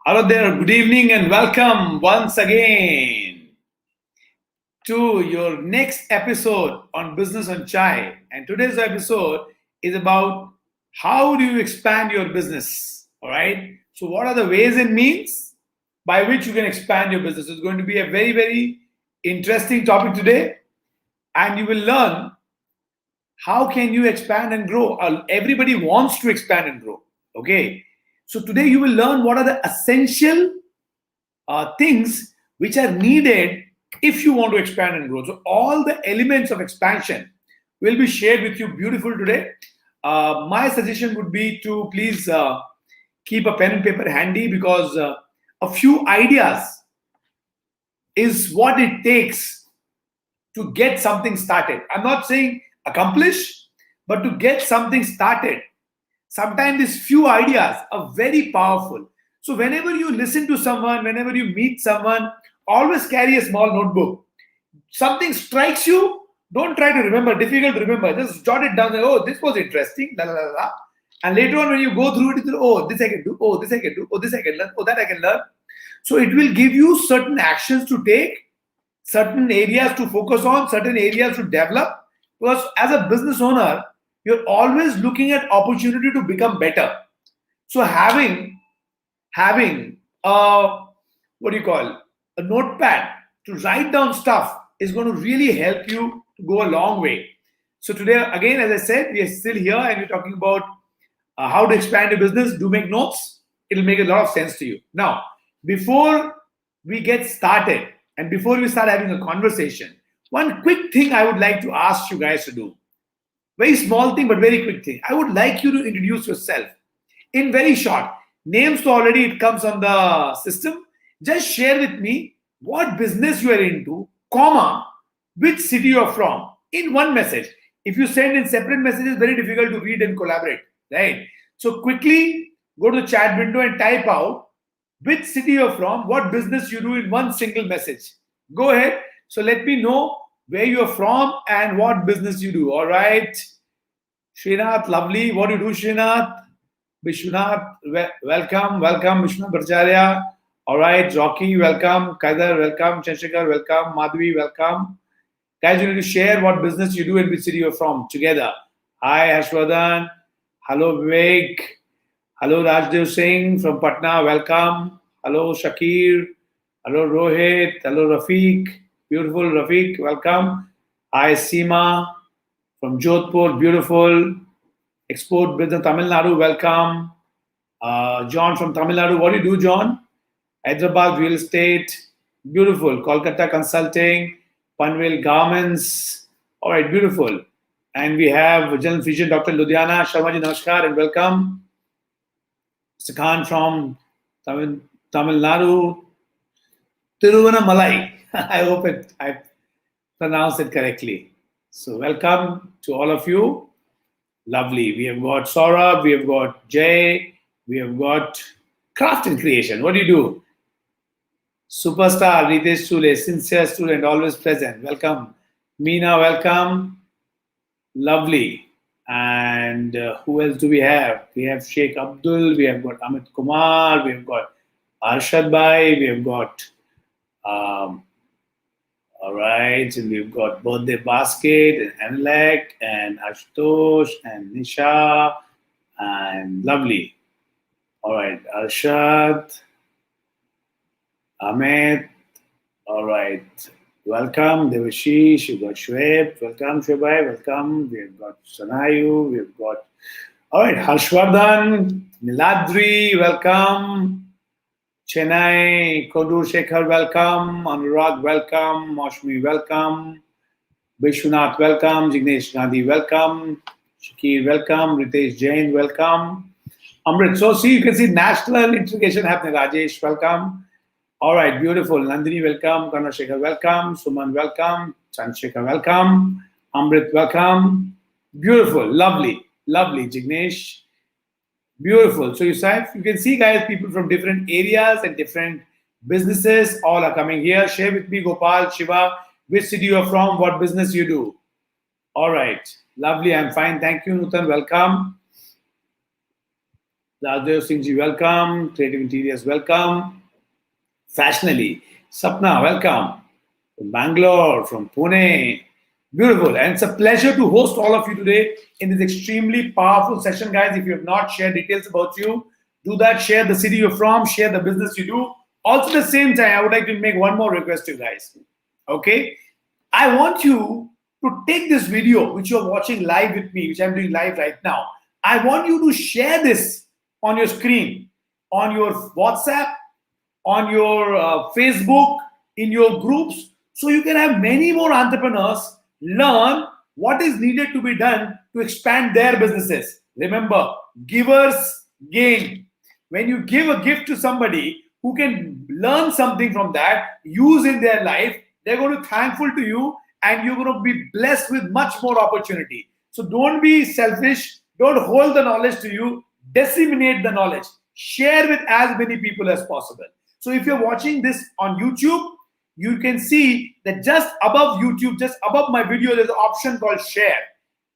Hello there, good evening, and welcome once again to your next episode on Business on Chai. And today's episode is about how do you expand your business? All right. So, what are the ways and means by which you can expand your business? It's going to be a very, very interesting topic today, and you will learn how can you expand and grow. Everybody wants to expand and grow. Okay. So, today you will learn what are the essential things which are needed if you want to expand and grow. So all the elements of expansion will be shared with you beautiful today. My suggestion would be to please keep a pen and paper handy because a few ideas is what it takes to get something started. I'm not saying accomplish, but to get something started. Sometimes these few ideas are very powerful. So whenever you listen to someone, whenever you meet someone, always carry a small notebook. Something strikes you, don't try to remember, difficult to remember. Just jot it down. Oh, this was interesting. La, la, la, la. And later on, when you go through it, oh, this I can do. Oh, this I can do. Oh, this I can learn. Oh, that I can learn. So it will give you certain actions to take, certain areas to focus on, certain areas to develop. Because as a business owner, you're always looking at opportunity to become better. So having what do you call a notepad to write down stuff is going to really help you to go a long way. So today, again, as I said, we are still here and we're talking about how to expand your business. Do make notes; it'll make a lot of sense to you. Now, before we get started and before we start having a conversation, one quick thing I would like to ask you guys to do. Very small thing, but very quick thing. I would like you to introduce yourself in very short. Names already it comes on the system. Just share with me what business you are into, comma, which city you're from in one message. If you send in separate messages, very difficult to read and collaborate, right? So quickly go to the chat window and type out which city you're from, what business you do in one single message. Go ahead. So let me know where you're from and what business you do. All right. Srinath, lovely. What do you do, Srinath? Vishwanath, welcome. Welcome, Vishwanath Bhattacharya. All right, Rocky, welcome. Kaidar, welcome. Chandrasekhar, welcome. Madhvi, welcome. Guys, you need to share what business you do and which city you're from together. Hi, Hashwardhan. Hello, Vivek. Hello, Rajdev Singh from Patna. Welcome. Hello, Shakir. Hello, Rohit. Hello, Rafiq. Beautiful Rafiq. Welcome. Hi, Seema from Jodhpur. Beautiful. Export business Tamil Nadu. Welcome. John from Tamil Nadu. What do you do, John? Hyderabad real estate. Beautiful. Kolkata consulting. Panvel garments. All right, beautiful. And we have General Physician Dr. Ludhiana. Sharmaji, namaskar and welcome. Mr. Khan from Tamil Nadu. Tiruvannamalai. I hope I pronounced it correctly. So welcome to all of you. Lovely. We have got Saurabh, we have got Jay, we have got Craft and Creation. What do you do? Superstar Ritesh Sule, sincere student, always present. Welcome. Meena, welcome. Lovely. And who else do we have? We have Sheikh Abdul, we have got Amit Kumar, we have got Arshad Bhai, we have got all right, and we've got Birthday Basket and Anlek and Ashutosh and Nisha and lovely. All right, Arshad, Ahmed. All right, welcome, Devashish. You've got Shweb. Welcome, Shwebai. Welcome. We've got Sanayu. We've got, all right, Harshvardhan, Niladri. Welcome. Chennai, Kodur Shekhar, welcome. Anurag, welcome. Moshmi, welcome. Vishwanath, welcome. Jignesh Gandhi, welcome. Shakir, welcome. Ritesh Jain, welcome. Amrit, so see, you can see national integration happening. Rajesh, welcome. All right, beautiful. Nandini, welcome. Karna Shekhar, welcome. Suman, welcome. Chandrasekhar, welcome. Amrit, welcome. Beautiful, lovely, lovely. Jignesh, beautiful. So you can see, guys, people from different areas and different businesses all are coming here. Share with me, Gopal, Shiva, which city you are from, what business you do. All right, lovely. I'm fine. Thank you, Nutan. Welcome. Rajesh Singh ji, welcome. Creative Interiors, welcome. Fashionally, Sapna, welcome. From Bangalore, from Pune. Beautiful. And it's a pleasure to host all of you today in this extremely powerful session, guys. If you have not shared details about you, do that. Share the city you're from, share the business you do. Also, at the same time, I would like to make one more request to you guys. Okay? I want you to take this video, which you're watching live with me, which I'm doing live right now. I want you to share this on your screen, on your WhatsApp, on your Facebook, in your groups, so you can have many more entrepreneurs learn what is needed to be done to expand their businesses. Remember, givers gain. When you give a gift to somebody who can learn something from that, use in their life, they're going to be thankful to you and you're going to be blessed with much more opportunity. So don't be selfish. Don't hold the knowledge to you. Disseminate the knowledge. Share with as many people as possible. So if you're watching this on YouTube, you can see that just above YouTube, just above my video, there's an option called share.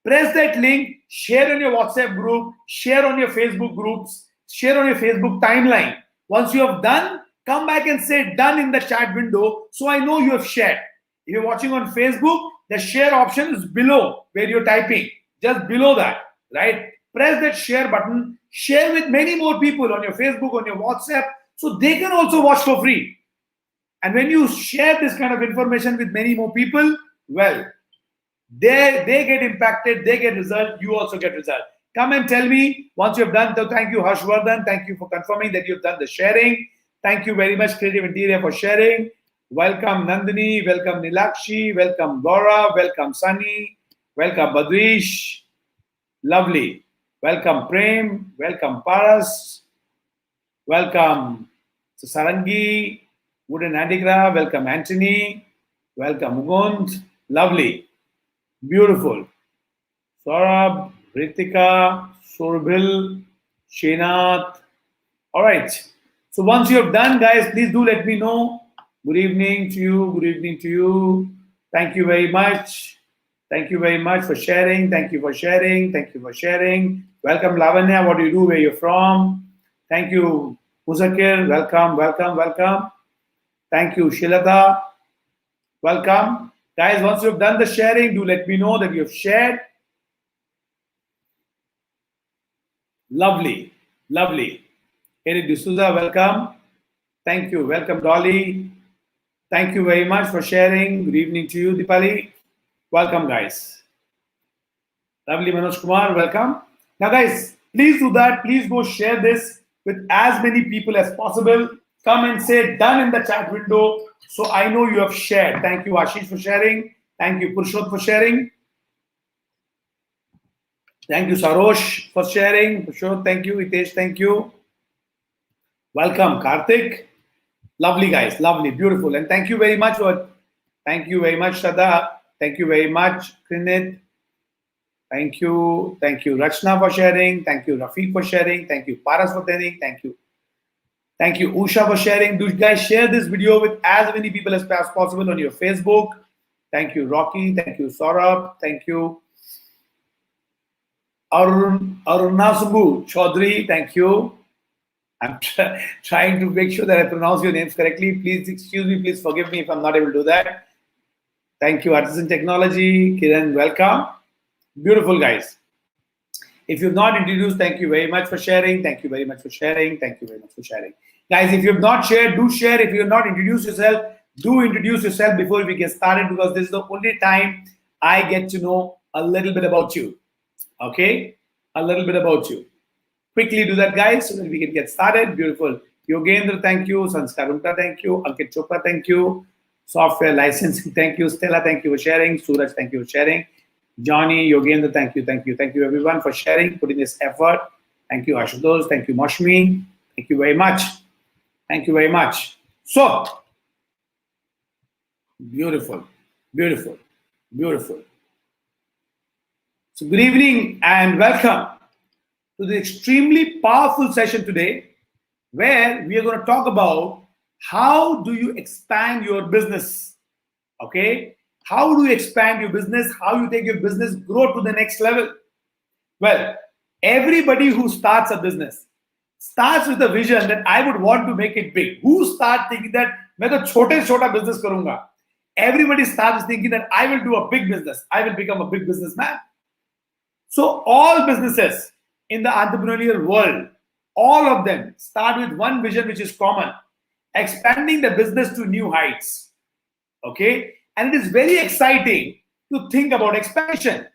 Press that link, share on your WhatsApp group, share on your Facebook groups, share on your Facebook timeline. Once you have done, come back and say done in the chat window so I know you have shared. If you're watching on Facebook, the share option is below where you're typing, just below that, right? Press that share button, share with many more people on your Facebook, on your WhatsApp, so they can also watch for free. And when you share this kind of information with many more people, well, they get impacted, they get result, you also get result. Come and tell me once you've done. So thank you, Harshvardhan. Thank you for confirming that you've done the sharing. Thank you very much, Creative Interior, for sharing. Welcome, Nandini. Welcome, Nilakshi. Welcome, Gaurav. Welcome, Sunny. Welcome, Badrish. Lovely. Welcome, Prem. Welcome, Paras. Welcome, Sarangi. Wooden Handicraft. Welcome, Anthony. Welcome, Mugund. Lovely. Beautiful. Saurabh, Ritika, Surbil, Shenath. All right. So once you have done, guys, please do let me know. Good evening to you. Good evening to you. Thank you very much. Thank you very much for sharing. Thank you for sharing. Thank you for sharing. Welcome, Lavanya. What do you do? Where you're from? Thank you, Muzakir. Welcome, welcome, welcome. Thank you, Shilata. Welcome. Guys, once you've done the sharing, do let me know that you've shared. Lovely, lovely. Eric D'Souza, welcome. Thank you. Welcome, Dolly. Thank you very much for sharing. Good evening to you, Dipali. Welcome, guys. Lovely, Manoj Kumar, welcome. Now, guys, please do that. Please go share this with as many people as possible. Come and say done in the chat window so I know you have shared. Thank you, Ashish, for sharing. Thank you, Purushot, for sharing. Thank you, Sarosh, for sharing. Purushot, thank you. Hitesh, thank you. Welcome, Karthik. Lovely, guys. Lovely, beautiful. And thank you very much. Thank you very much, Shraddha. Thank you very much, Krinit. Thank you. Thank you, Rachna, for sharing. Thank you, Rafiq, for sharing. Thank you, Paras, for sharing. Thank you. Thank you, Usha, for sharing. Do you guys share this video with as many people as possible on your Facebook? Thank you, Rocky. Thank you, Saurabh. Thank you, Arunasumbu Chaudhary. Thank you. I'm trying to make sure that I pronounce your names correctly. Please excuse me. Please forgive me if I'm not able to do that. Thank you, Artisan Technology. Kiran, welcome. Beautiful, guys. If you've not introduced, thank you very much for sharing. Thank you very much for sharing. Thank you very much for sharing. Guys, if you've not shared, do share. If you've not introduced yourself, do introduce yourself before we get started, because this is the only time I get to know a little bit about you. Okay? A little bit about you. Quickly do that, guys, so that we can get started. Beautiful. Yogendra, thank you. Sanskar Unta, thank you. Ankit Chopra, thank you. Software licensing, thank you. Stella, thank you for sharing. Suraj, thank you for sharing. Johnny, Yogendra, thank you, thank you. Thank you, everyone, for sharing, putting this effort. Thank you, Ashutosh. Thank you, Moshmi. Thank you very much. Thank you very much. So, beautiful, beautiful, beautiful. So, good evening and welcome to the extremely powerful session today, where we are going to talk about how do you expand your business. Okay, how do you expand your business? How you take your business grow to the next level? Well, everybody who starts a business, starts with a vision that I would want to make it big. Who start thinking that मैं तो छोटे से छोटा business करूंगा? Everybody starts thinking that I will do a big business. I will become a big businessman. So all businesses in the entrepreneurial world, all of them start with one vision which is common: expanding the business to new heights. Okay, and it is very exciting to think about expansion.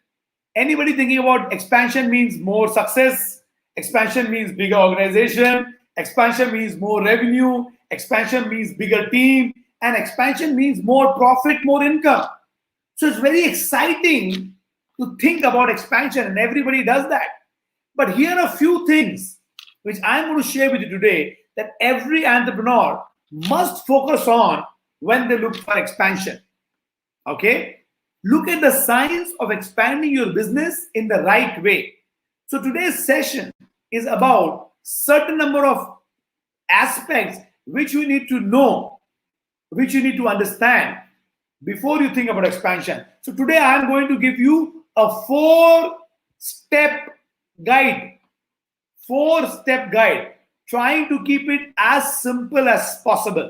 Anybody thinking about expansion means more success, expansion means bigger organization, expansion means more revenue, expansion means bigger team, and expansion means more profit, more income. So it's very exciting to think about expansion, and everybody does that. But here are a few things which I'm going to share with you today that every entrepreneur must focus on when they look for expansion. Okay? Look at the signs of expanding your business in the right way. So today's session is about certain number of aspects which you need to know, which you need to understand before you think about expansion. So today I'm going to give you a 4-step guide, trying to keep it as simple as possible.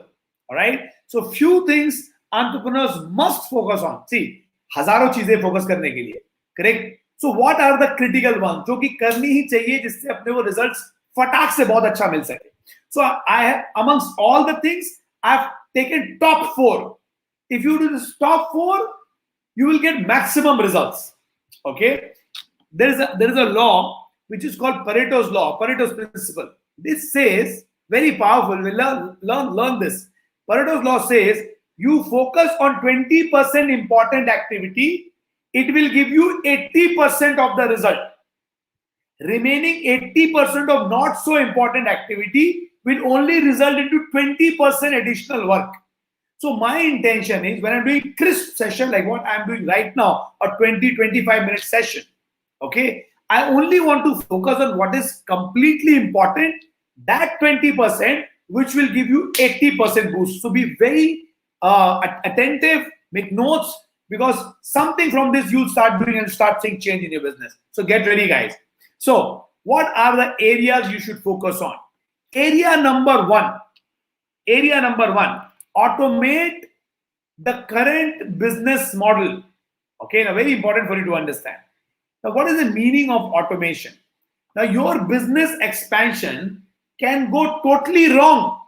All right. So few things entrepreneurs must focus on. See, हजारों चीजें focus करने के लिए, correct? So what are the critical one जो कि करनी ही चाहिए जिससे अपने को रिजल्ट्स फटाक से बहुत अच्छा मिल सके. So I have amongst all the things I have taken top 4. If you do this top 4, you will get maximum results. Okay, there is a law which is called Pareto's law, Pareto's principle. This says, very powerful. We learn this. Pareto's law says, you focus on 20% important activity, it will give you 80% of the result. Remaining 80% of not so important activity will only result into 20% additional work. So my intention is, when I'm doing crisp session like what I'm doing right now, a 20-25 minute session, okay, I only want to focus on what is completely important, that 20% which will give you 80% boost. So be very attentive, make notes, because something from this you'll start doing and start seeing change in your business. So get ready, guys. So what are the areas you should focus on? Area number one, automate the current business model. Okay, now very important for you to understand. Now, what is the meaning of automation? Now, your business expansion can go totally wrong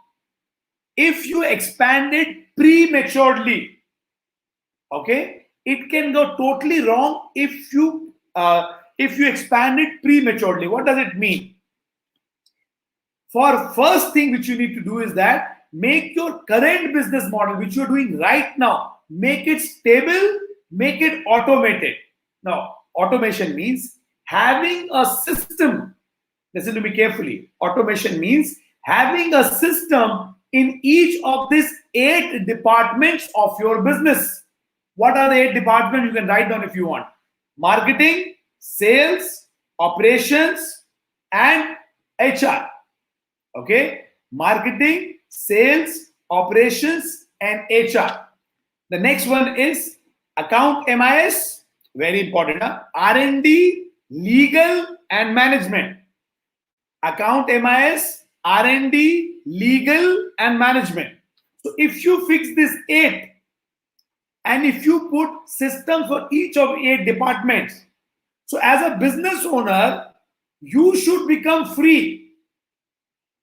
if you expand it prematurely. Okay, it can go totally wrong if you expand it prematurely. What does it mean? For first thing which you need to do is that make your current business model, which you're doing right now, make it stable, make it automated. Now, automation means having a system. Listen to me carefully. Automation means having a system in each of these 8 departments of your business. What are the 8 departments? You can write down if you want. Marketing, sales, operations, and HR. Okay? Marketing, sales, operations, and HR. The next one is account MIS. Very important. R&D, legal, and management. Account MIS, R&D, legal, and management. So if you fix this 8, and if you put systems for each of 8 departments, so as a business owner, you should become free.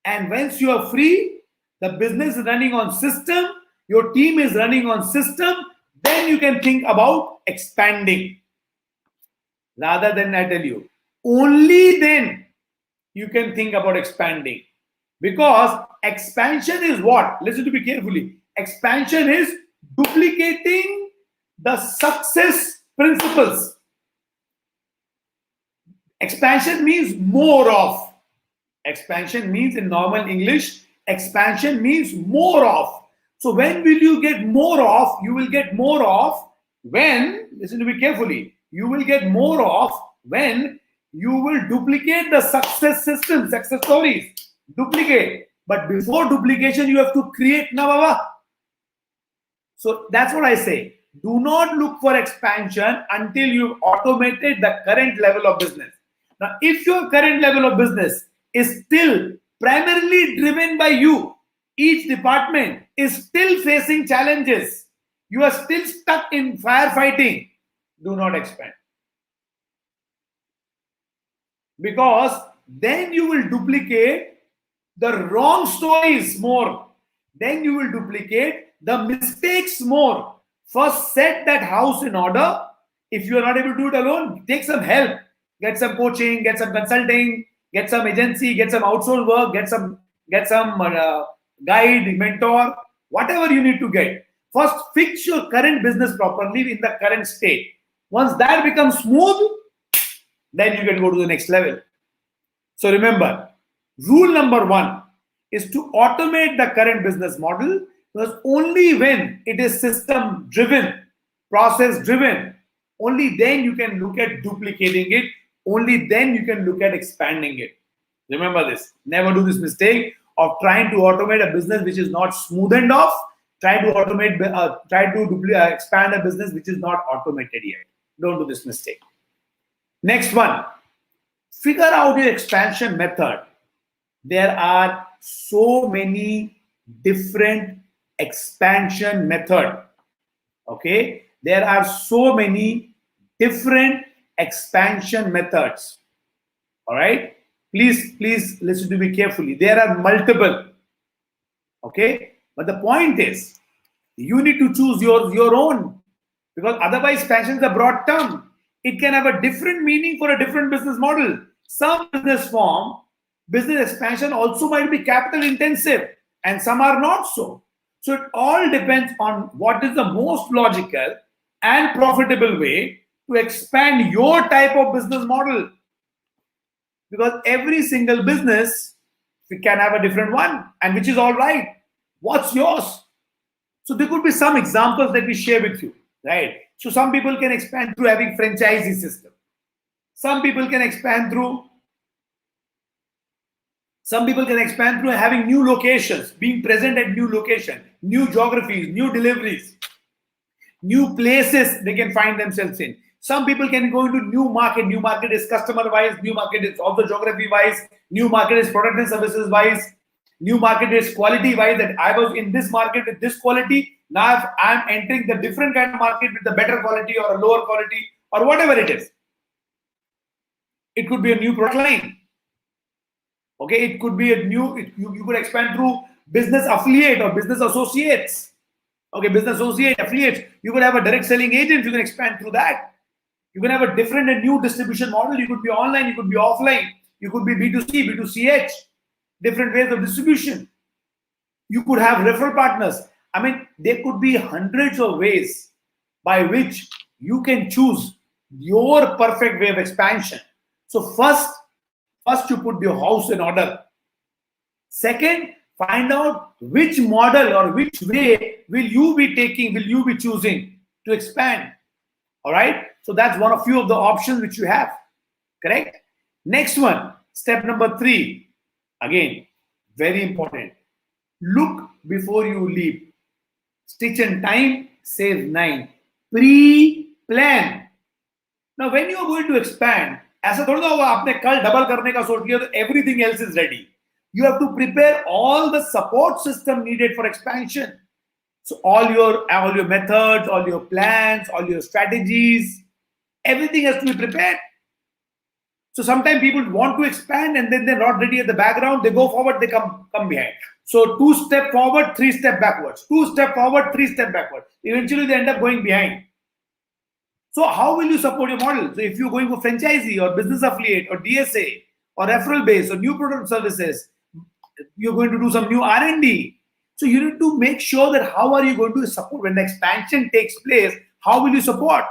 And once you are free, the business is running on system, your team is running on system, then you can think about expanding. Rather than I tell you, only then you can think about expanding. Because expansion is what? Listen to me carefully. Expansion is duplicating the success principles. Expansion means more of. Expansion means, in normal English, expansion means more of. So when will you get more of? You will get more of when, listen to me carefully, you will get more of when you will duplicate the success system, success stories. Duplicate. But before duplication, you have to create Navava. So that's what I say. Do not look for expansion until you've automated the current level of business. Now, if your current level of business is still primarily driven by you. Each department is still facing challenges. You are still stuck in firefighting. Do not expand. Because then you will duplicate the wrong stories more. Then you will duplicate the mistakes more. First, set that house in order. If you are not able to do it alone, take some help. Get some coaching, get some consulting, get some agency, get some outsourced work, get some guide, mentor, whatever you need to get. First, fix your current business properly in the current state. Once that becomes smooth, then you can go to the next level. So remember, rule number 1 is to automate the current business model, because only when it is system driven, process driven, only then you can look at duplicating it. Only then you can look at expanding it. Remember this. Never do this mistake of trying to automate a business which is not smoothened off. Try to expand a business which is not automated yet. Don't do this mistake. Next one, figure out your expansion method. There are so many different expansion methods. Okay, there are so many different expansion methods. All right, please listen to me carefully. There are multiple. Okay, but the point is, you need to choose your own, because otherwise expansion is a broad term. It can have a different meaning for a different business model. Some business expansion also might be capital intensive, and some are not so. So it all depends on what is the most logical and profitable way to expand your type of business model. Because every single business can have a different one, and which is all right. What's yours? So there could be some examples that we share with you, right? So some people can expand through having franchisee system. Some people can expand through having new locations, being present at new location, new geographies, new deliveries, new places they can find themselves in. Some people can go into new market. New market is customer wise, new market is also geography wise, new market is product and services wise, new market is quality wise, that I was in this market with this quality. Now I'm entering the different kind of market with the better quality or a lower quality or whatever it is. It could be a new product line. Okay, it could be a new, you could expand through business affiliate or business associates. Okay, business associate, affiliates. You could have a direct selling agent, you can expand through that. You can have a different and new distribution model. You could be online, you could be offline, you could be B2C, B2CH, different ways of distribution. You could have referral partners. I mean, there could be hundreds of ways by which you can choose your perfect way of expansion. So first you put your house in order. Second, find out which model or which way will you be choosing to expand. All right. So that's one of few of the options which you have. Correct. Next one, step number 3. Again, very important. Look before you leap. Stitch in time, save 9. Pre-plan. Now, when you are going to expand, ऐसा थोड़ा ना होगा आपने कल double करने का सोच लिया तो everything else is ready. You have to prepare all the support system needed for expansion. So all your methods, all your plans, all your strategies, everything has to be prepared. So sometimes people want to expand and then they're not ready at the background. They go forward, they come behind. So 2 step forward, 3 step backwards. 2 step forward, 3 step backward. Eventually they end up going behind. So how will you support your model? So if you're going for franchisee or business affiliate or DSA or referral base or new product services, you're going to do some new R&D. So you need to make sure that how are you going to support when the expansion takes place? How will you support?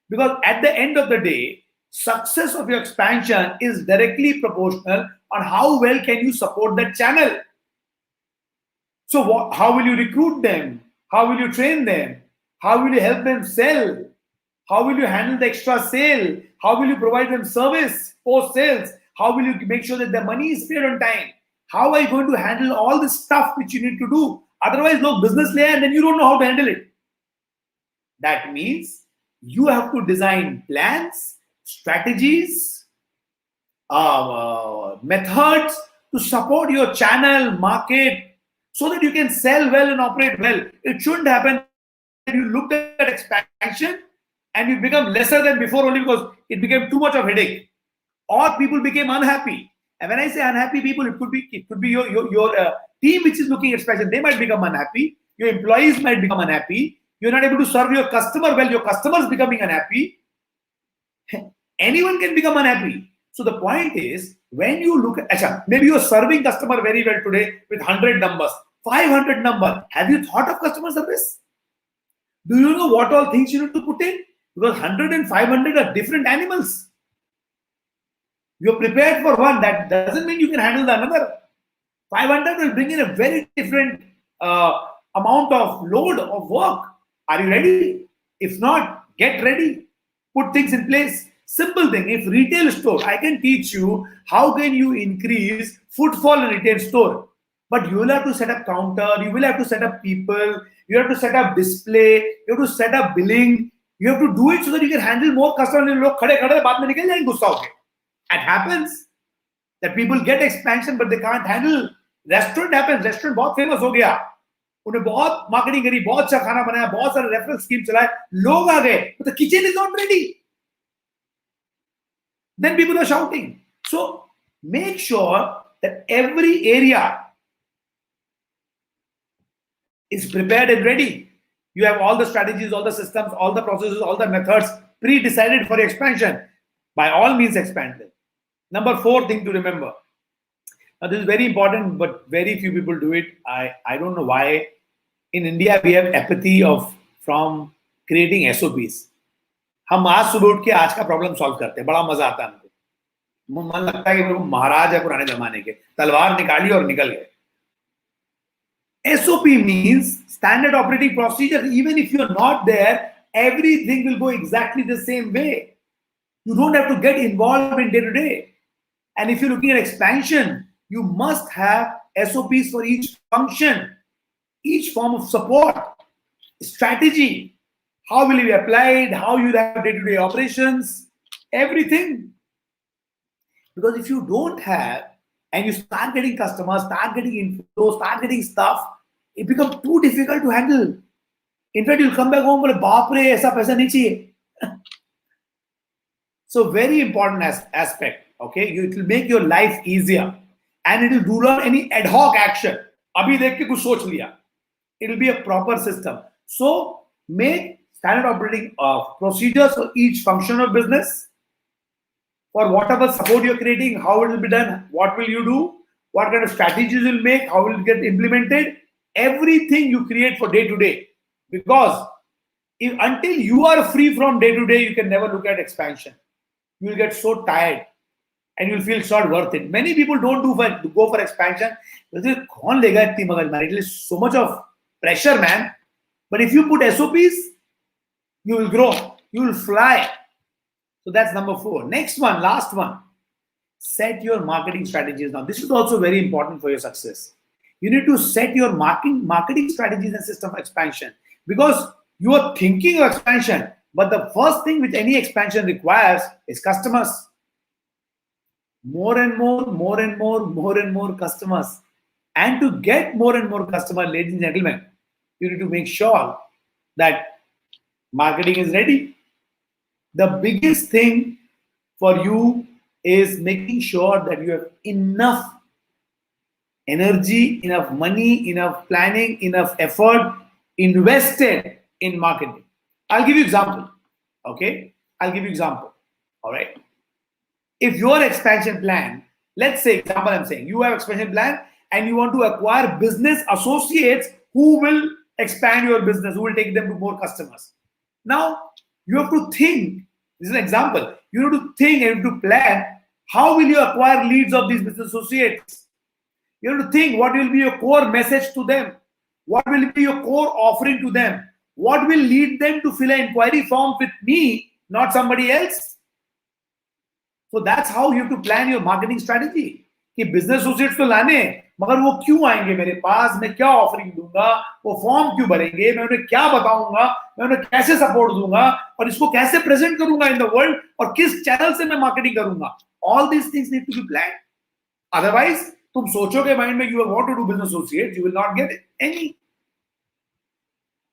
Because at the end of the day, success of your expansion is directly proportional on how well can you support that channel. So how will you recruit them? How will you train them? How will you help them sell? How will you handle the extra sale? How will you provide them service post sales? How will you make sure that the money is paid on time? How are you going to handle all the stuff which you need to do? Otherwise, no business layer, and then you don't know how to handle it. That means you have to design plans, strategies, methods to support your channel, market, so that you can sell well and operate well. It shouldn't happen that you look at expansion and you become lesser than before only because it became too much of headache, or people became unhappy. And when I say unhappy people, it could be your team which is looking at expansion. They might become unhappy. Your employees might become unhappy. You're not able to serve your customer well. Your customers becoming unhappy. Anyone can become unhappy. So the point is, when you look at, maybe you're serving customer very well today with 100 numbers, 500 number. Have you thought of customer service? Do you know what all things you need to put in? Because 100 and 500 are different animals. You're prepared for one. That doesn't mean you can handle the another. 500 will bring in a very different amount of load of work. Are you ready? If not, get ready. Put things in place. Simple thing. If retail store, I can teach you how can you increase footfall in retail store. But you will have to set up counter. You will have to set up people. You have to set up display. You have to set up billing. You have to do it so that you can handle more customers. It happens that people get expansion, but they can't handle. Restaurant happens. Restaurant बहुत famous हो गया. उन्हें बहुत marketing करी, बहुत अच्छा खाना बनाया, बहुत सारे referral scheme चलाए, लोग आ गए, but the kitchen is not ready. Then people are shouting. So make sure that every area is prepared and ready. You have all the strategies, all the systems, all the processes, all the methods pre-decided for expansion. By all means, expand them. Number 4 thing to remember. Now, this is very important, but very few people do it. I don't know why. In India, we have apathy from creating SOPs. हम आज सुबह उठ के आज का problem solve करते हैं, बड़ा मजा आता है हमको. मन लगता है कि वो महाराज है पुराने जमाने के, तलवार निकाली और निकल गए. SOP means standard operating procedure. Even if you're not there, everything will go exactly the same way. You don't have to get involved in day to day. And if you're looking at expansion, you must have SOPs for each function, each form of support, strategy. How will it be applied? How you have day-to-day operations, everything. Because if you don't have, and you start getting customers, start getting inflow, start getting stuff, it becomes too difficult to handle. In fact, you'll come back home and baap re, aisa paisa nahi chahiye. So very important aspect. Okay, it will make your life easier, and it will rule out any ad hoc action. Abhi dekh ke kuch soch liya. It will be a proper system. So make standard operating procedures for each function of business. For whatever support you're creating, how it will be done, what will you do, what kind of strategies you'll make, how will it get implemented, everything you create for day to day. Because until you are free from day to day, you can never look at expansion. You will get so tired and you'll feel it's not worth it. Many people don't go for expansion. It is so much of pressure, man. But if you put SOPs, you will grow, you will fly. So that's number 4. Next one, last one. Set your marketing strategies. Now, this is also very important for your success. You need to set your marketing strategies and system of expansion, because you are thinking of expansion, but the first thing which any expansion requires is customers. More and more customers. And to get more and more customers, ladies and gentlemen, you need to make sure that marketing is ready. The biggest thing for you is making sure that you have enough energy, enough money, enough planning, enough effort invested in marketing. I'll give you example. Okay, I'll give you example. All right. If your expansion plan, let's say example, I'm saying you have expansion plan and you want to acquire business associates who will expand your business, who will take them to more customers. Now you have to think. This is an example. You have to think and to plan. How will you acquire leads of these business associates? You have to think what will be your core message to them. What will be your core offering to them? What will lead them to fill an inquiry form with me, not somebody else? So that's how you have to plan your marketing strategy. कि business associates तो लाने, मगर वो क्यों आएंगे मेरे पास? मैं क्या ऑफरिंग दूंगा? वो फॉर्म क्यों भरेंगे? मैं उन्हें क्या बताऊंगा? मैं उन्हें कैसे सपोर्ट दूंगा? और इसको कैसे प्रेजेंट करूंगा इन द वर्ल्ड? और किस चैनल से मैं मार्केटिंग करूंगा? All these things need to be planned. Otherwise, तुम सोचोगे माइंड में you want to do business associates, you will not get any.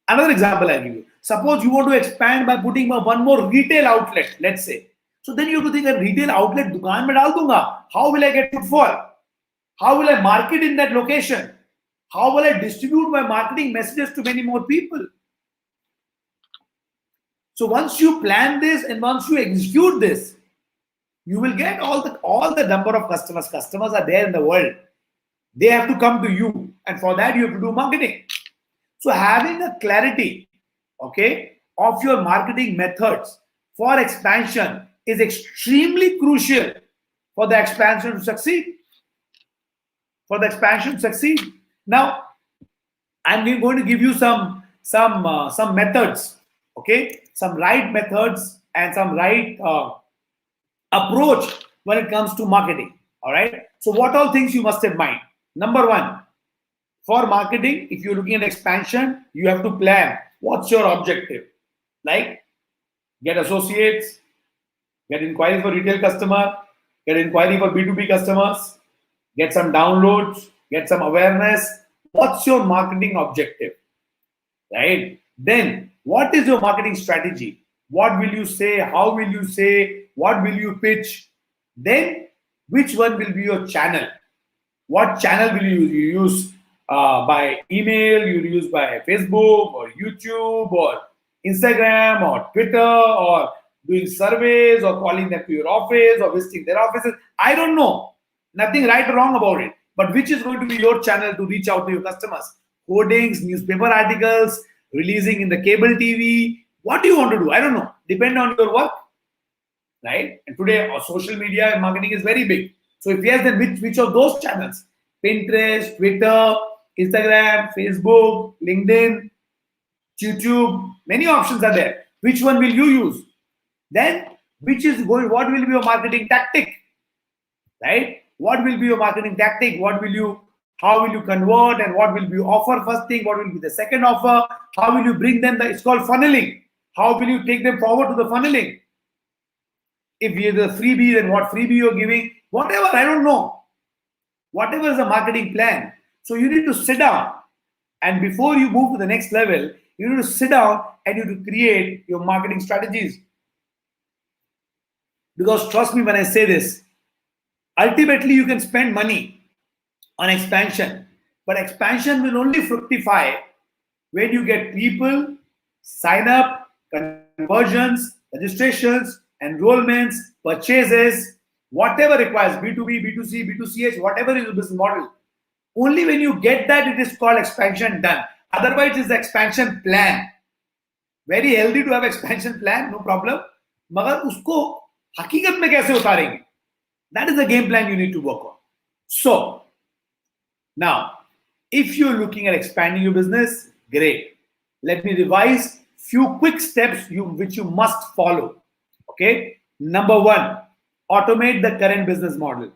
Another example I give you. Suppose you want to expand by putting one more retail outlet, let's say. So then you have to think a retail outlet दुकान में डाल दूंगा. How will I get footfall? How will I market in that location? How will I distribute my marketing messages to many more people? So once you plan this and once you execute this, you will get all the number of customers. Customers are there in the world. They have to come to you, and for that you have to do marketing. So having a clarity, okay, of your marketing methods for expansion is extremely crucial for the expansion to succeed. For the expansion to succeed. Now, I'm going to give you some methods, okay, some right methods and some right approach when it comes to marketing. All right. So, what all things you must have in mind? Number one, for marketing, if you're looking at expansion, you have to plan. What's your objective? Like, get associates, get inquiries for retail customer, get inquiry for B2B customers, get some downloads, get some awareness. What's your marketing objective? Right? Then, what is your marketing strategy? What will you say? How will you say? What will you pitch? Then, which one will be your channel? What channel will you use? By email, you use by Facebook or YouTube or Instagram or Twitter or doing surveys or calling them to your office or visiting their offices. I don't know. Nothing right or wrong about it. But which is going to be your channel to reach out to your customers? Hoardings, newspaper articles, releasing in the cable TV. What do you want to do? I don't know. Depend on your work. Right? And today, social media and marketing is very big. So if yes, then which of those channels? Pinterest, Twitter, Instagram, Facebook, LinkedIn, YouTube, many options are there. Which one will you use? Then, what will be your marketing tactic? Right? What will be your marketing tactic? How will you convert and what will be your offer first thing? What will be the second offer? How will you bring them? It's called funneling. How will you take them forward to the funneling? If you're the freebie, then what freebie you're giving? Whatever, I don't know. Whatever is the marketing plan. So you need to sit down, and before you move to the next level, you need to sit down and you need to create your marketing strategies. Because trust me when I say this, ultimately you can spend money on expansion, but expansion will only fructify when you get people sign up, conversions, registrations, enrollments, purchases, whatever requires B2B, B2C, B2CH, whatever is the business model. Only when you get that, it is called expansion done. Otherwise, it's the expansion plan. Very healthy to have expansion plan, no problem. मगर उसको हकीकत में कैसे उतारेंगे? That is the game plan you need to work on. So, now, if you're looking at expanding your business, great. Let me revise few quick steps which you must follow. Okay. Number one, automate the current business model.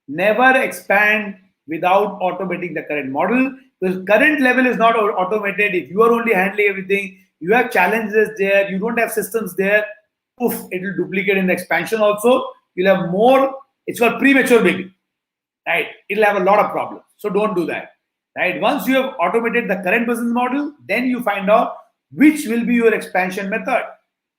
Never expand without automating the current model. The current level is not automated. If you are only handling everything, you have challenges there, you don't have systems there, poof, it will duplicate in the expansion also. You'll have more, it's called premature baby. Right? It'll have a lot of problems. So don't do that. Right? Once you have automated the current business model, then you find out which will be your expansion method.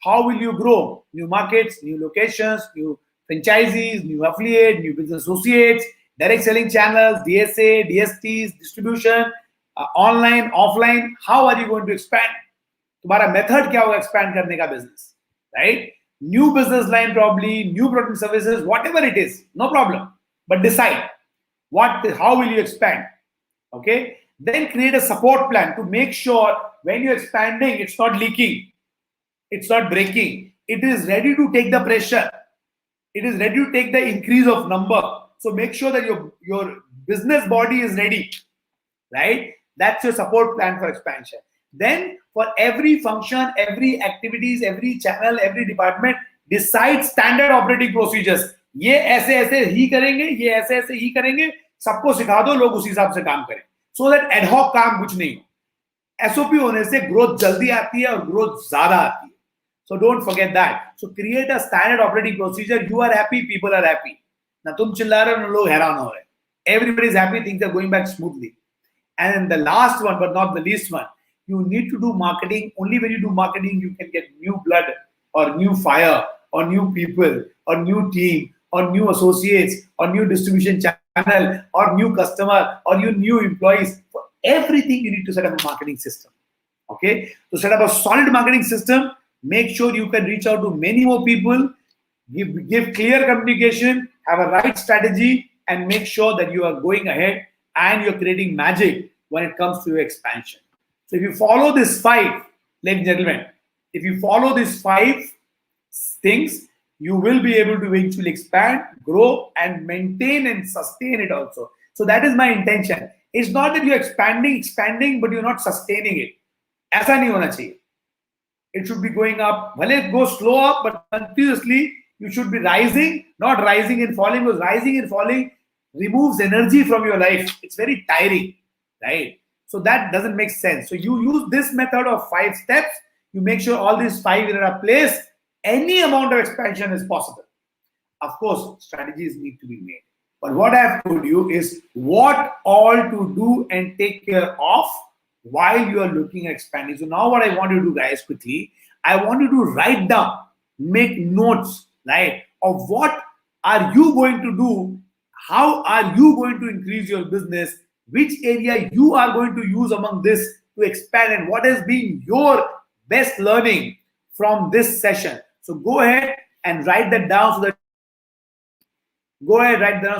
How will you grow? New markets, new locations, new franchisees, new affiliate, new business associates, direct selling channels, DSA, DSTs, distribution, online, offline. How are you going to expand? तुम्हारा method क्या होगा expand करने का business, right? New business line probably, new product and services, whatever it is, no problem. But decide how will you expand, okay? Then create a support plan to make sure when you're expanding, it's not leaking, it's not breaking. It is ready to take the pressure. It is ready to take the increase of number. So make sure that your business body is ready, right? That's your support plan for expansion. Then for every function, every activities, every channel, every department, decide standard operating procedures. ये ऐसे ऐसे ही करेंगे, ये ऐसे ऐसे ही करेंगे, सबको सिखा दो, लोग उसी हिसाब से काम करें. So that ad hoc काम कुछ नहीं हो. SOP होने से growth जल्दी आती है और growth ज़्यादा आती है. So don't forget that. So create a standard operating procedure. You are happy, people are happy. ना तुम चिल्ला रहे हो, ना लोग हैरान हो रहे. everybody's happy, things are going back smoothly. And the last one, but not the least one, you need to do marketing. Only when you do marketing, you can get new blood or new fire or new people or new team or new associates or new distribution channel or new customer or new employees. For everything, you need to set up a marketing system. Okay, to set up a solid marketing system, make sure you can reach out to many more people, give clear communication, have a right strategy, and make sure that you are going ahead and you're creating magic when it comes to your expansion. So if you follow this five, ladies and gentlemen, if you follow these five things, you will be able to eventually expand, grow, and maintain and sustain it also. So that is my intention. It's not that you're expanding, but you're not sustaining it. ऐसा नहीं होना चाहिए. It should be going up. Well, it goes slow up, but continuously you should be rising, not rising and falling, because rising and falling removes energy from your life. It's very tiring, right? So that doesn't make sense. So you use this method of 5 steps. You make sure all these 5 in a place. Any amount of expansion is possible. Of course, strategies need to be made. But what I have told you is what all to do and take care of while you are looking at expanding. So now what I want you to do, guys, quickly, I want you to write down, make notes, right, of what are you going to do, how are you going to increase your business, which area you are going to use among this to expand, and what has been your best learning from this session. So go ahead and write that down so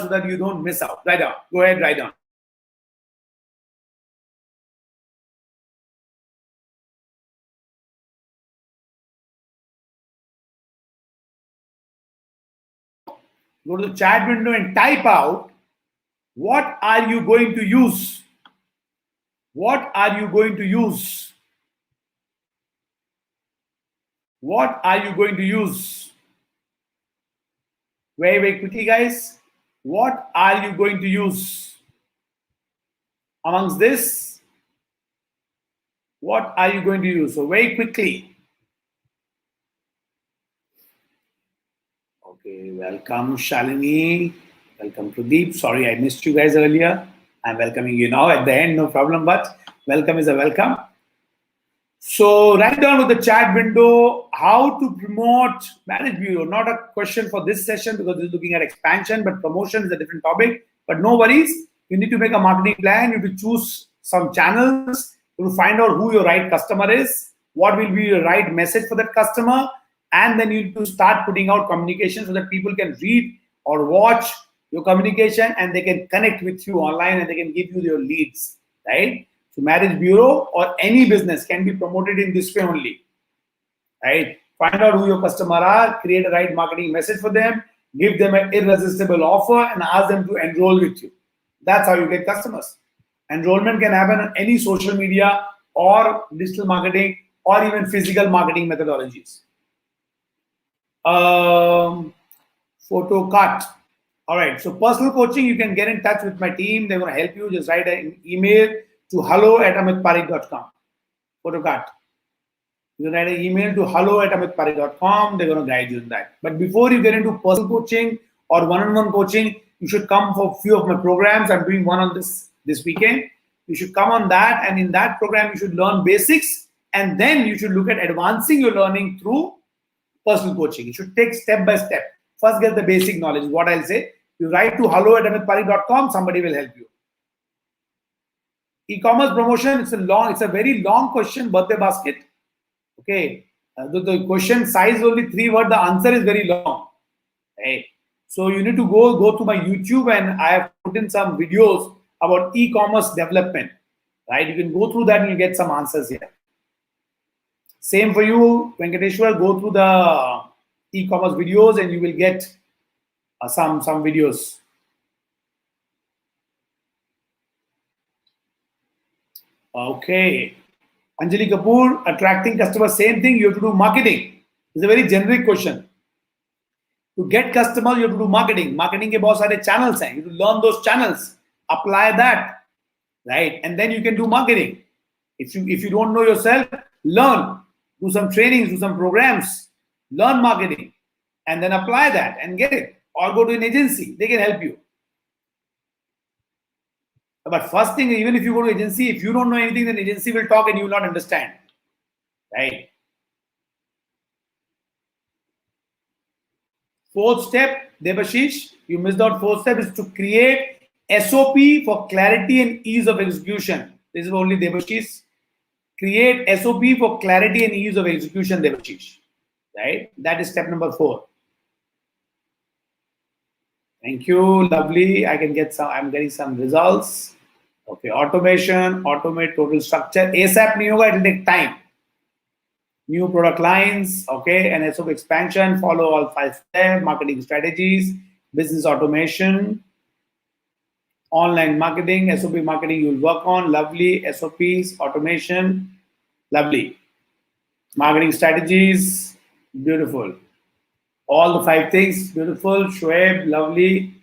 that you don't miss out. Write down. Go ahead, write down. Go to the chat window and type out what are you going to use. What are you going to use? What are you going to use? Very, very quickly, guys. What are you going to use amongst this? What are you going to use? So very quickly. Okay, welcome Shalini. Welcome Pradeep. Sorry, I missed you guys earlier. I'm welcoming you now at the end, no problem, but welcome is a welcome. So write down with the chat window how to promote Marriage Bureau. Not a question for this session because it's looking at expansion, but promotion is a different topic. But no worries. You need to make a marketing plan. You need to choose some channels to find out who your right customer is, what will be your right message for that customer, and then you need to start putting out communication so that people can read or watch your communication and they can connect with you online and they can give you your leads, right? So Marriage Bureau or any business can be promoted in this way only, right? Find out who your customer are, create a right marketing message for them, give them an irresistible offer and ask them to enroll with you. That's how you get customers. Enrollment can happen on any social media or digital marketing or even physical marketing methodologies. Photo cut. All right, so personal coaching, you can get in touch with my team. They're going to help you. Just write an email to hello@amitparekh.com. Photo cut. You can write an email to hello@amitparekh.com. They're going to guide you in that. But before you get into personal coaching or one-on-one coaching, you should come for a few of my programs. I'm doing one on this weekend. You should come on that, and in that program, you should learn basics, and then you should look at advancing your learning through personal coaching. You should take step by step. First, get the basic knowledge. What I'll say, you write to hello@amitparekh.com. Somebody will help you. E-commerce promotion. It's a very long question. Birthday basket. Okay, the question size is only 3 words. The answer is very long. Right. So you need to go to my YouTube, and I have put in some videos about e-commerce development. Right. You can go through that and you get some answers here. Same for you, Venkateshwar. Go through the e-commerce videos and you will get some videos. Okay. Anjali Kapoor, attracting customers, same thing. You have to do marketing. It's a very generic question. To get customers, you have to do marketing. Marketing ke bahut sare channels hain. You have to learn those channels. Apply that, right? And then you can do marketing. If you don't know yourself, learn. Do some trainings, do some programs, learn marketing, and then apply that and get it. Or go to an agency. They can help you. But first thing, even if you go to agency, if you don't know anything, then agency will talk and you will not understand. Right? Fourth step, Debashish, you missed out. Fourth step is to create SOP for clarity and ease of execution. This is only Debashish. Create SOP for clarity and ease of execution, Debashish. Right? That is step number 4. Thank you, lovely. I'm getting some results. Okay, automation, automate total structure. ASAP nahi hoga, it will take time. New product lines, okay, and SOP expansion, follow all 5 steps, marketing strategies, business automation, online marketing, SOP marketing you'll work on, lovely, SOPs, automation, lovely. Marketing strategies, beautiful. All the 5 things, beautiful. Shoaib, lovely.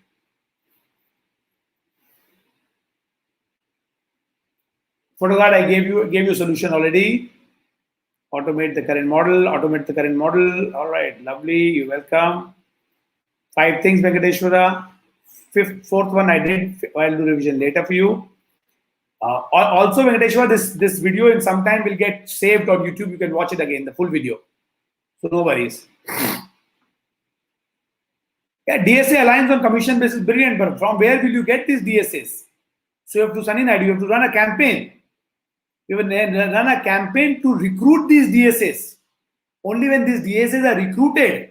PhotoGuard, I gave you a solution already. Automate the current model, automate the current model. All right, lovely, you're welcome. 5 things, Venkateshwara. Fourth one I did. I'll do revision later for you. Also, Venkateshwara, this video in some time will get saved on YouTube. You can watch it again, the full video. So no worries. Yeah, DSA alliance on commission basis, brilliant. But from where will you get these DSAs? So you have to, Sunny Naidu, you have to run a campaign. You have to run a campaign to recruit these DSAs. Only when these DSAs are recruited,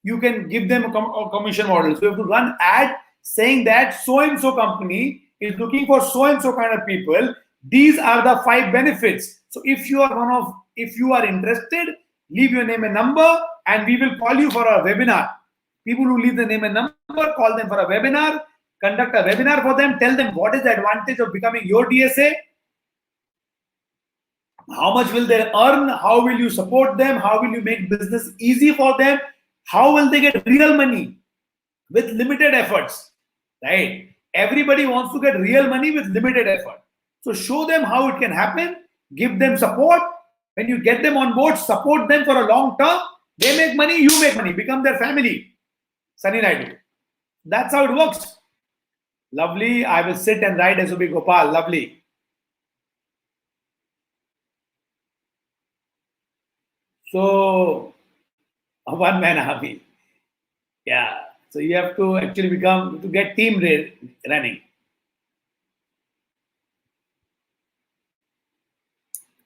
you can give them a commission model. So you have to run ad saying that so-and-so company is looking for so-and-so kind of people. These are the 5 benefits. So if you are interested, leave your name and number, and we will call you for a webinar. People who leave the name and number, call them for a webinar, conduct a webinar for them, tell them what is the advantage of becoming your DSA, how much will they earn, how will you support them, how will you make business easy for them, how will they get real money with limited efforts, right? Everybody wants to get real money with limited effort. So show them how it can happen, give them support. When you get them on board, support them for a long term. They make money, you make money, become their family. Sunny Naidu. That's how it works. Lovely. I will sit and write SOP Gopal. Lovely. So, a one-man army. Yeah. So you have to actually to get team running.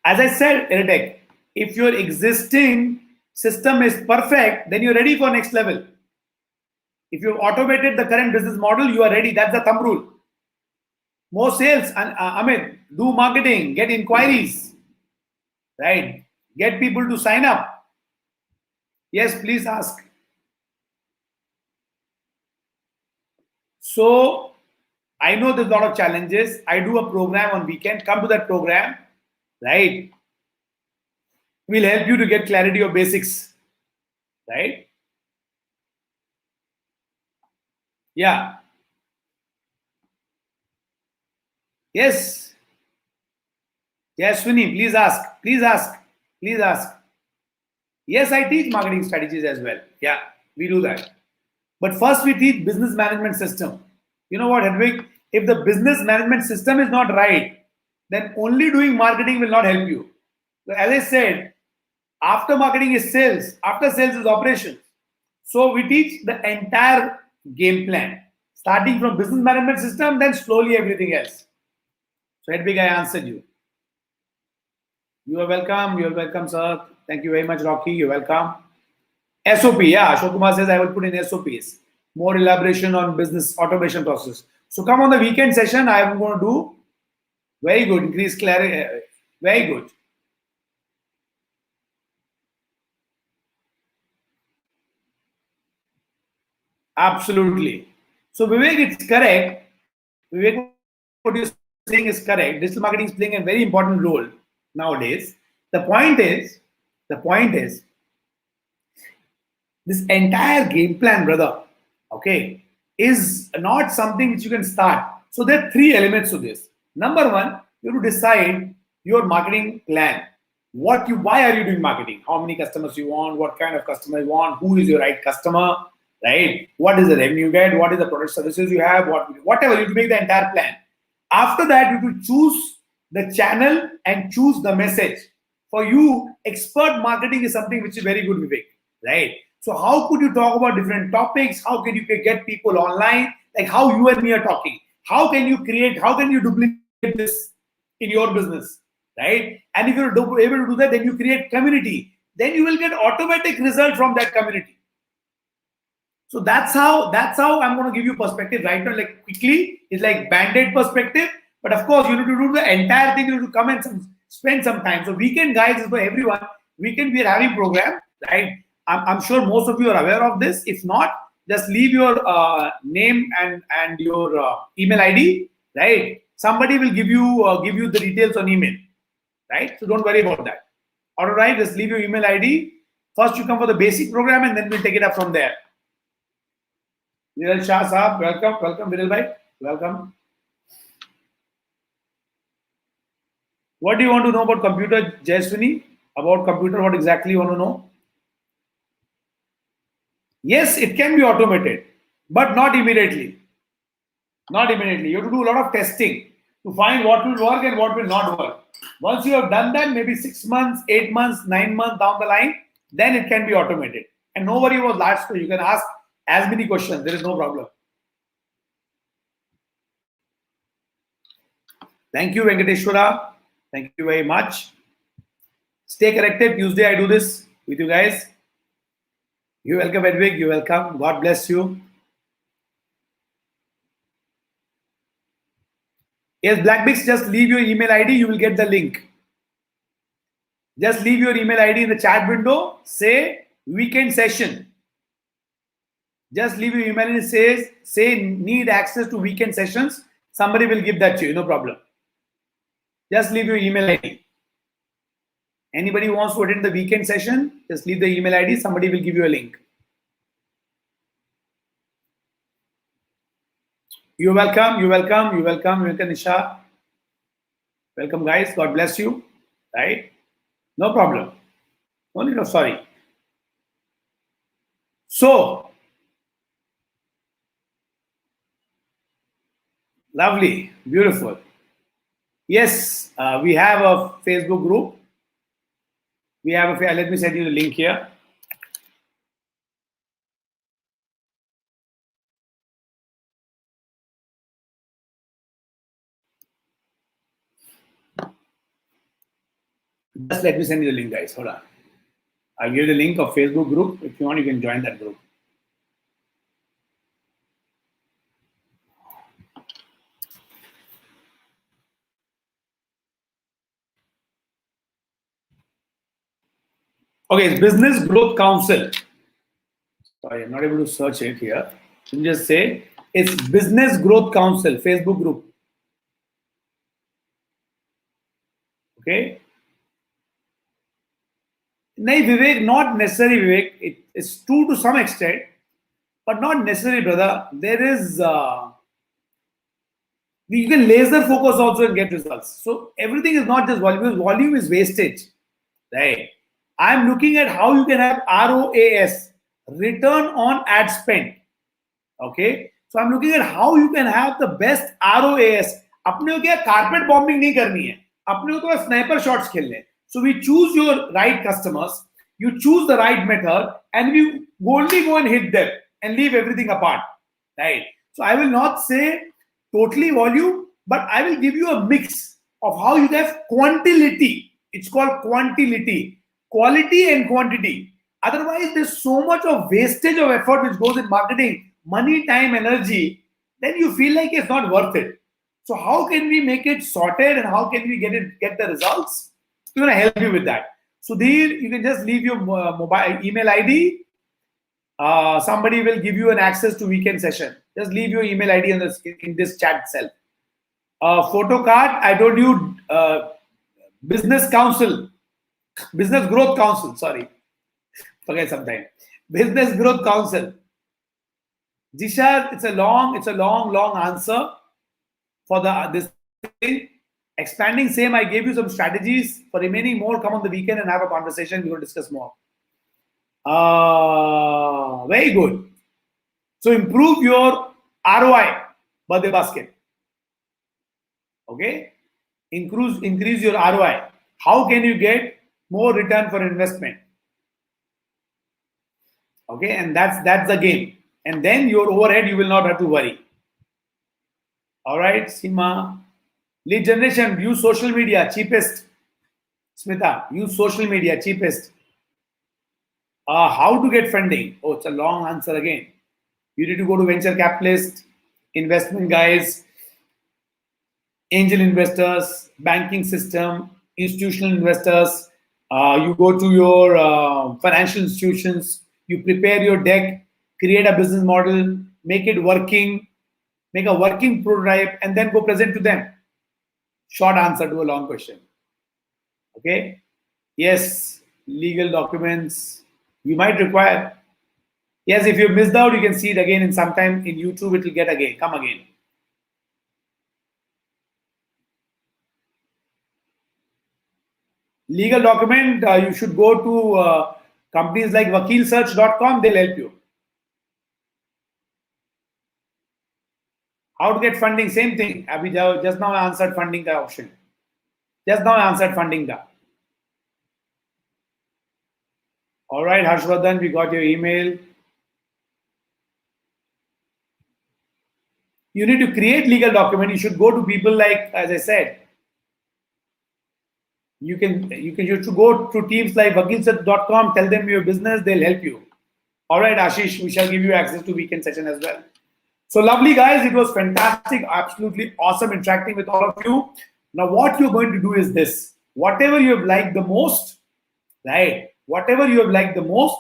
As I said, Eritech, if your existing system is perfect, then you're ready for next level. If you've automated the current business model, you are ready. That's the thumb rule. More sales, and Amit, do marketing, get inquiries, right? Get people to sign up. Yes, please ask. So I know there's a lot of challenges. I do a program on weekend. Come to that program, right? We'll help you to get clarity of basics, right? Yeah. Yes. Yes, Swini, please ask. Please ask. Please ask. Yes, I teach marketing strategies as well. Yeah, we do that. But first, we teach business management system. You know what, Hedwig? If the business management system is not right, then only doing marketing will not help you. So as I said, after marketing is sales, after sales is operations. So we teach the entire game plan, starting from business management system, then slowly everything else. So Hedwig, I answered you. You are welcome. You are welcome, sir. Thank you very much, Rocky. You're welcome. SOP, yeah. Ashok Kumar says I will put in SOPs. More elaboration on business automation process. So come on the weekend session. I am going to do very good. Increase clarity. Very good. Absolutely. So Vivek, it's correct. Vivek, what you're saying is correct. Digital marketing is playing a very important role nowadays. The point is, this entire game plan, brother, okay, is not something which you can start. So there are 3 elements to this. Number 1, you have to decide your marketing plan. Why are you doing marketing? How many customers you want? What kind of customer you want? Who is your right customer? Right? What is the revenue you get? What is the product services you have? Whatever, you have to make the entire plan. After that, you could choose the channel and choose the message. For you, expert marketing is something which is very good, Vivek, right? So how could you talk about different topics? How can you get people online? Like how you and me are talking. How can you create? How can you duplicate this in your business, right? And if you're able to do that, then you create community. Then you will get automatic result from that community. So that's how I'm going to give you perspective right now. Like quickly, it's like band-aid perspective. But of course, you need to do the entire thing. You need to come and spend some time. So weekend guys is for everyone. Weekend we are having program, right? I'm sure most of you are aware of this. If not, just leave your name and your email ID, right? Somebody will give you the details on email, right? So don't worry about that. All right, just leave your email ID. First, you come for the basic program, and then we'll take it up from there. Viral Shah Saab, welcome, Viral Bhai, welcome. What do you want to know about computer, Jayaswini? About computer, what exactly you want to know? Yes, it can be automated, but not immediately. Not immediately. You have to do a lot of testing to find what will work and what will not work. Once you have done that, maybe 6 months, 8 months, 9 months down the line, then it can be automated. And no worry about that. So you can ask as many questions. There is no problem. Thank you, Venkateshwara. Thank you very much. Stay connected. Tuesday, I do this with you guys. You're welcome, Edwig. You're welcome. God bless you. Yes, Blackbix, just leave your email ID. You will get the link. Just leave your email ID in the chat window. Say weekend session. Just leave your email and say need access to weekend sessions. Somebody will give that to you. No problem. Just leave your email ID. Anybody who wants to attend the weekend session, just leave the email ID. Somebody will give you a link. You're welcome. You're welcome. You're welcome. You're welcome, Nisha. Welcome, guys. God bless you. Right? No problem. No need of sorry. So, lovely. Beautiful. Yes, we have a Facebook group. We have a, let me send you the link here. Just let me send you the link, guys. Hold on. I'll give you the link of Facebook group. If you want, you can join that group. Okay, it's Business Growth Council. Sorry, I'm not able to search it here. You can just say it's Business Growth Council, Facebook group. Okay. No, Vivek, not necessary, Vivek. It's true to some extent, but not necessary, brother. There is, you can laser focus also and get results. So everything is not just volume. Volume is wastage, right? I'm looking at how you can have ROAS, return on ad spend. Okay, so I'm looking at how you can have the best ROAS. अपने को क्या carpet bombing नहीं करनी है, अपने को तो sniper shots खेलने हैं. So we choose your right customers, you choose the right method, and we only go and hit them and leave everything apart, right? So I will not say totally volume, but I will give you a mix of how you have quantity. It's called quantity, quality and quantity. Otherwise, there's so much of wastage of effort which goes in marketing, money, time, energy, then you feel like it's not worth it. So how can we make it sorted and how can we get the results? We're going to help you with that. So there you can just leave your mobile email ID. Somebody will give you an access to weekend session. Just leave your email ID in this chat itself. Photo card, I told you Business Council, Business Growth Council, sorry. Forget sometime. Business Growth Council. Jisha, it's a long answer for this thing. Expanding same, I gave you some strategies. For remaining more, come on the weekend and have a conversation. We will discuss more. Very good. So improve your ROI, birthday basket. Okay, increase your ROI. How can you get more return for investment? Okay, and that's the game. And then your overhead you will not have to worry. All right, Seema. Lead generation, use social media, cheapest. Smita, use social media, cheapest. How to get funding? Oh, it's a long answer again. You need to go to venture capitalist, investment guys, angel investors, banking system, institutional investors. You go to your financial institutions, you prepare your deck, create a business model, make it working, make a working prototype, and then go present to them. Short answer to a long question. Okay. Yes, legal documents you might require. Yes, if you missed out, you can see it again in some time in YouTube. It will get again, come again. Legal document, you should go to companies like wakilsearch.com. They'll help you. How to get funding? Same thing. Just now I answered funding the option. Just now I answered funding the. All right, Harshvardhan, we got your email. You need to create legal document. You should go to people like, as I said, you should go to teams like wakilsearch.com, tell them your business, they'll help you. All right, Ashish, we shall give you access to weekend session as well. So lovely, guys. It was fantastic, absolutely awesome interacting with all of you. Now, what you're going to do is this. Whatever you have liked the most, right? Whatever you have liked the most,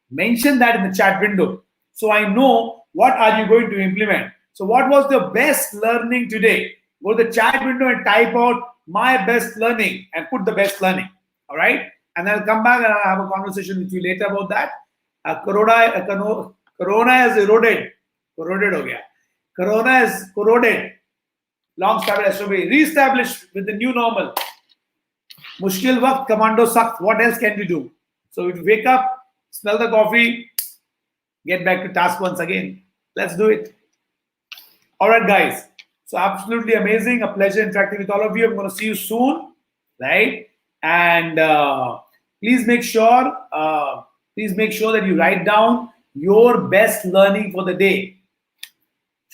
mention that in the chat window. So I know what are you going to implement. So what was the best learning today? Go to the chat window and type out my best learning and put the best learning. All right? And I'll come back and I'll have a conversation with you later about that. Corona has eroded. Corroded ho gaya. Corona has corroded. Long started has to be re-established with the new normal. Mushkil waqt, commando sakt. What else can we do? So we wake up, smell the coffee, get back to task once again. Let's do it. All right, guys. So absolutely amazing. A pleasure interacting with all of you. I'm going to see you soon, right? And please make sure that you write down your best learning for the day.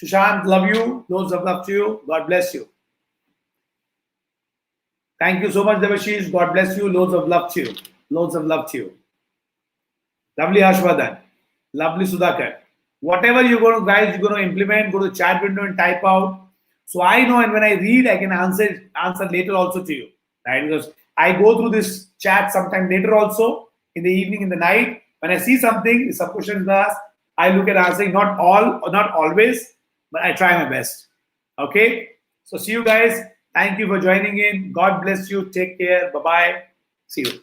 Sushant, love you. Loads of love to you. God bless you. Thank you so much, Devashish. God bless you. Loads of love to you. Loads of love to you. Lovely Harshvardhan. Lovely Sudhakar. Whatever you're going to implement, go to the chat window and type out. So I know, and when I read, I can answer later also to you, right? Because I go through this chat sometime later also, in the evening, in the night. When I see something, some question is asked, I look at answering, not always, but I try my best. Okay? So see you guys. Thank you for joining in. God bless you. Take care. Bye-bye. See you.